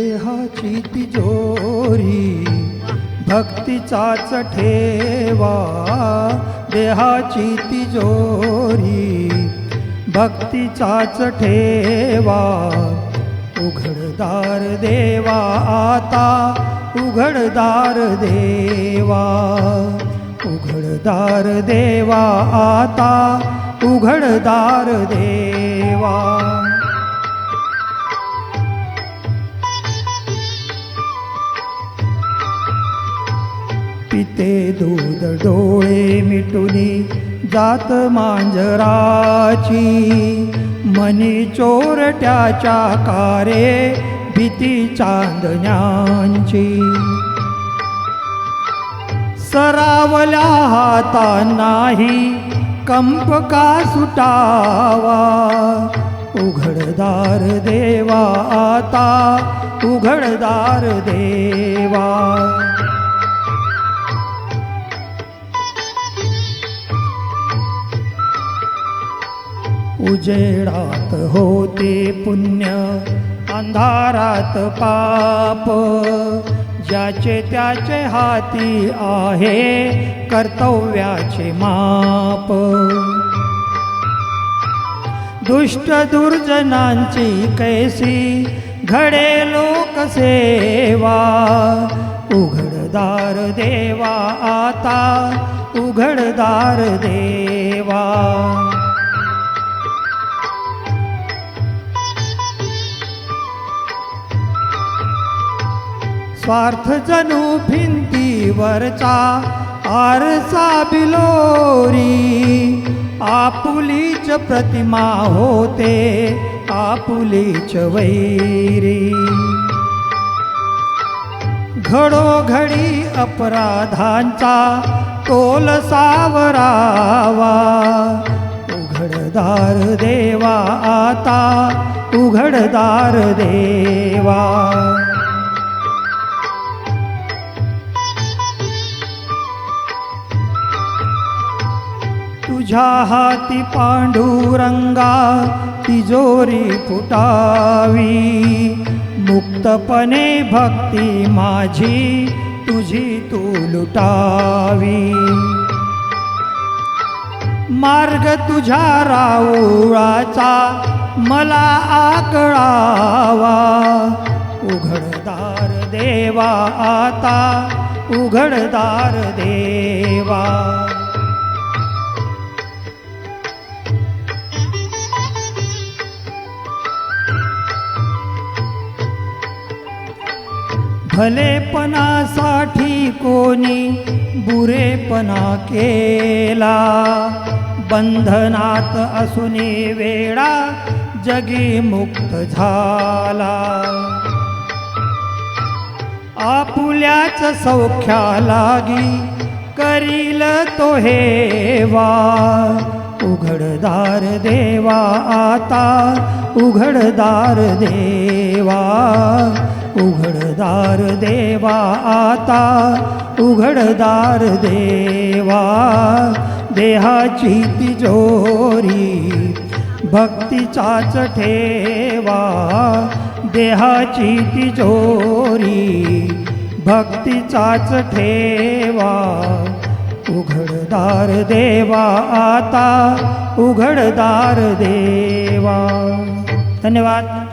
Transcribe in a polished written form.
देहाची तिजोरी भक्तीचाच ठेवा, देहाची तिजोरी भक्तीचाच ठेवा. उघडदार देवा आता, उघडदार देवा, उघडदार देवा आता, उघडदार देवा. पिते दूध डोळे मिटुनी जात मांजराची, मनी चोरट्याच्या कारे भीती चांदण्यांची. सरावल्या हातांनाही कंप का सुटावा, उघडदार देवा आता, उघडदार देवा. उजेडात होते पुण्य, अंधारात पाप, ज्याचे त्याचे हाती आहे कर्तव्याचे माप. दुष्ट दुर्जनांची कैसी घडे लोकसेवा, उघडदार देवा आता, उघडदार देवा. स्वार्थ जणू भिंतीवरचा आरसा बिलोरी, आपुलीच प्रतिमा होते आपुलीच वैरी. घडोघडी अपराधांचा तोल सावरावा, उघडदार देवा आता, उघडदार देवा. तुझ्या हाती पांडुरंगा तिजोरी फुटावी, मुक्तपणे भक्ती माझी तुझी तू लुटावी. मार्ग तुझ्या राऊळाचा मला आकळावा, उघडदार देवा आता, उघडदार देवा. भलेपणासाठी कोणी बुरेपणा केला, बंधनात असूनी वेडा जगी मुक्त झाला. आपुल्याच सौख्या लागी करील तो हेवा, उघडदार देवा आता, उघडदार देवा. उघडदार देवा आता, उघडदार देवा. देहाची तिजोरी भक्तीचाच ठेवा, देहाची तिजोरी भक्तीचाच ठेवा. उघडदार देवा आता, उघडदार देवा. धन्यवाद.